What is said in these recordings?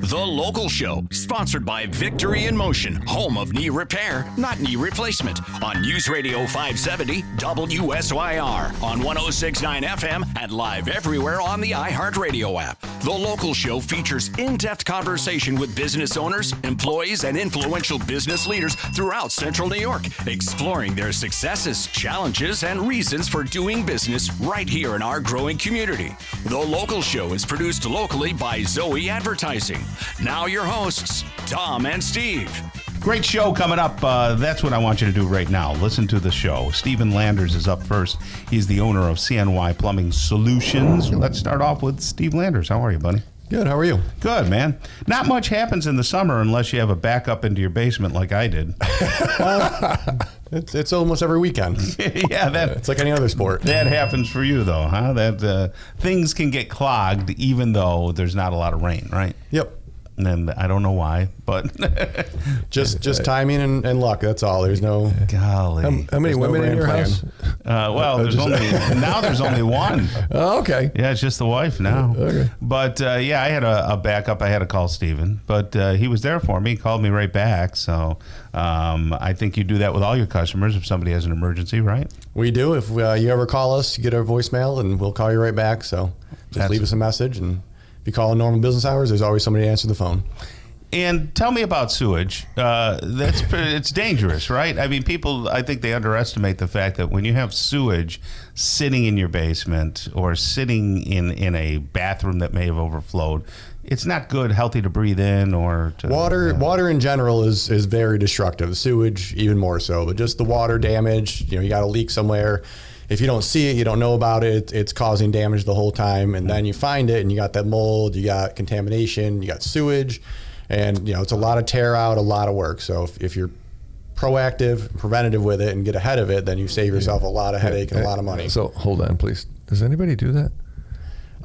The Local Show, sponsored by Victory in Motion, home of knee repair, not knee replacement, on News Radio 570 WSYR, on 106.9 FM, and live everywhere on the iHeartRadio app. The Local Show features in-depth conversation with business owners, employees, and influential business leaders throughout Central New York, exploring their successes, challenges, and reasons for doing business right here in our growing community. The Local Show is produced locally by Zoe Advertising. Now your hosts, Tom and Steve. Great show coming up. That's what I want you to do right now. Listen to the show. Stephen Landers is up first. He's the owner of CNY Plumbing Solutions. Let's start off with Steve Landers. How are you, buddy? Good. How are you? Good, man. Not much happens in the summer unless you have a backup into your basement like I did. It's almost every weekend. Yeah, it's like any other sport. That happens for you, though, huh? That things can get clogged even though there's not a lot of rain, right? Yep. And I don't know why, but just timing and luck. That's all. There's no. Golly. How many women in your house? Well, there's only one. Oh, okay. Yeah, it's just the wife now. Okay. But yeah, I had a backup. I had to call Steven, but he was there for me. He called me right back. So I think you do that with all your customers if somebody has an emergency, right? We do. If you ever call us, you get our voicemail, and we'll call you right back. So just leave us a message, and if you call in normal business hours, there's always somebody to answer the phone. And tell me about sewage. It's dangerous, right? I mean, people, I think they underestimate the fact that when you have sewage sitting in your basement or sitting in a bathroom that may have overflowed, it's not good, healthy to breathe in or to... Water in general is very destructive. Sewage even more so. But just the water damage, you got a leak somewhere. If you don't see it, you don't know about it, it's causing damage the whole time. And then you find it and you got that mold, you got contamination, you got sewage. And, it's a lot of tear out, a lot of work. So if you're proactive, preventative with it and get ahead of it, then you save yourself a lot of headache and a lot of money. So hold on, please. Does anybody do that?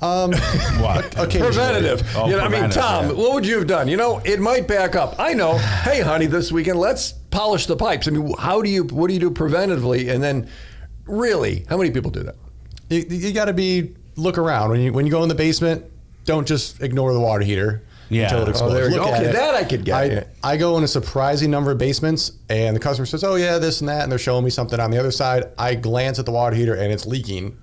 What? Preventative. Oh, Tom, yeah. what would you have done? It might back up. I know. Hey, honey, this weekend, let's polish the pipes. I mean, what do you do preventatively? And then, really, how many people do that? You got to look around. When you go in the basement, don't just ignore the water heater. Yeah. Until it explodes. Okay, that I could get. I go in a surprising number of basements, and the customer says, oh, yeah, this and that, and they're showing me something on the other side. I glance at the water heater, and it's leaking,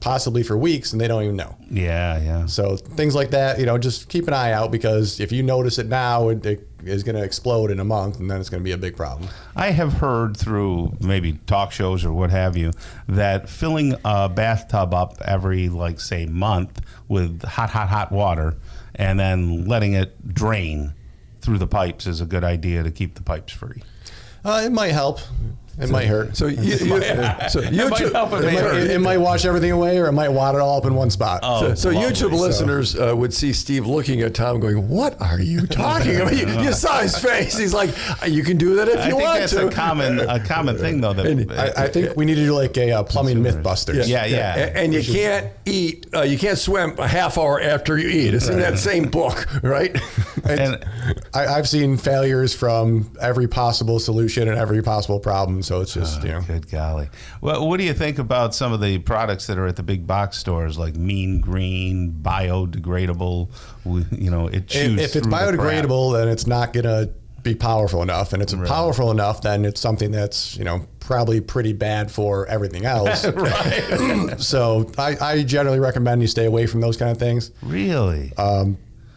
possibly for weeks, and they don't even know. Yeah. So things like that, just keep an eye out, because if you notice it now, it is going to explode in a month, and then it's going to be a big problem. I have heard through maybe talk shows or what have you that filling a bathtub up every, say, month with hot water and then letting it drain through the pipes is a good idea to keep the pipes free. It might help. It might hurt. So it might wash everything away, or it might wad it all up in one spot. So YouTube listeners would see Steve looking at Tom going, what are you talking about? You saw his face. He's like, you can do that if you want to. I think that's a common thing, though. I think we need to do like a plumbing Mythbusters. Yeah. And you can't eat, you can't swim a half hour after you eat. It's in that same book, right? And I've seen failures from every possible solution and every possible problem. So it's just, Good golly. Well, what do you think about some of the products that are at the big box stores, like Mean Green, biodegradable? It chews if it's biodegradable, then it's not going to be powerful enough. And it's powerful enough, then it's something that's, probably pretty bad for everything else. Right. So I generally recommend you stay away from those kind of things. Really?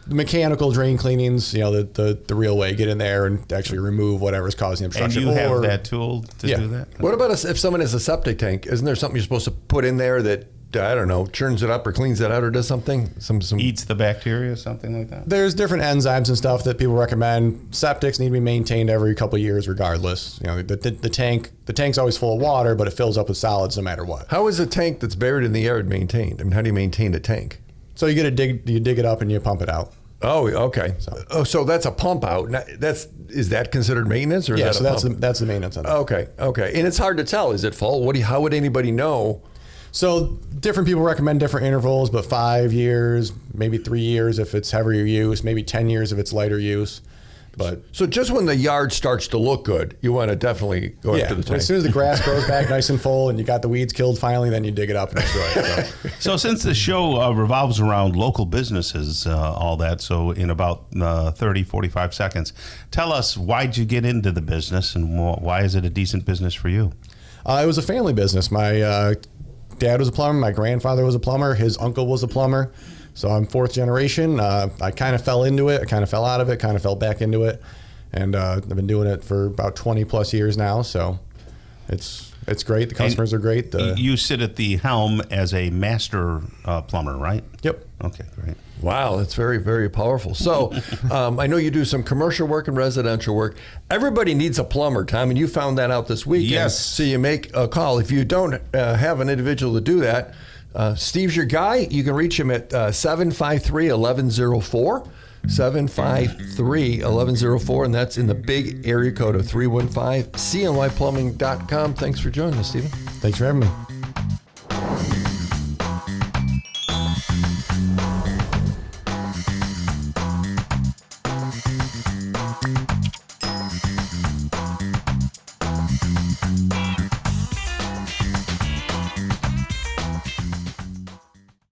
Mechanical drain cleanings, the real way. Get in there and actually remove whatever's causing obstruction. And you have that tool to do that? What about if someone has a septic tank? Isn't there something you're supposed to put in there that, I don't know, churns it up or cleans it out or does something? Some eats the bacteria, something like that? There's different enzymes and stuff that people recommend. Septics need to be maintained every couple of years regardless. The tank's always full of water, but it fills up with solids no matter what. How is a tank that's buried in the yard maintained? I mean, how do you maintain a tank? So you dig it up and you pump it out. Oh, okay. So that's a pump out. Is that considered maintenance, or that's the maintenance on that. Okay. And it's hard to tell. Is it full? How would anybody know? So different people recommend different intervals, but 5 years, maybe 3 years if it's heavier use, maybe 10 years if it's lighter use. But So just when the yard starts to look good, you want to definitely go after the tank. as soon as the grass grows back nice and full and you got the weeds killed finally, then you dig it up and destroy it. So. So since the show revolves around local businesses, all that, so in about 30, 45 seconds, tell us, why'd you get into the business and why is it a decent business for you? It was a family business. My dad was a plumber. My grandfather was a plumber. His uncle was a plumber. So I'm fourth generation. I kind of fell into it. I kind of fell out of it, kind of fell back into it. And I've been doing it for about 20 plus years now. So it's great. The customers are great. You sit at the helm as a master plumber, right? Yep. Okay, great. Wow, that's very, very powerful. So I know you do some commercial work and residential work. Everybody needs a plumber, Tom, and you found that out this weekend. Yes. So you make a call. If you don't have an individual to do that, Steve's your guy. You can reach him at 753-1104. 753-1104, and that's in the big area code of 315, CNYplumbing.com. Thanks for joining us, Stephen. Thanks for having me.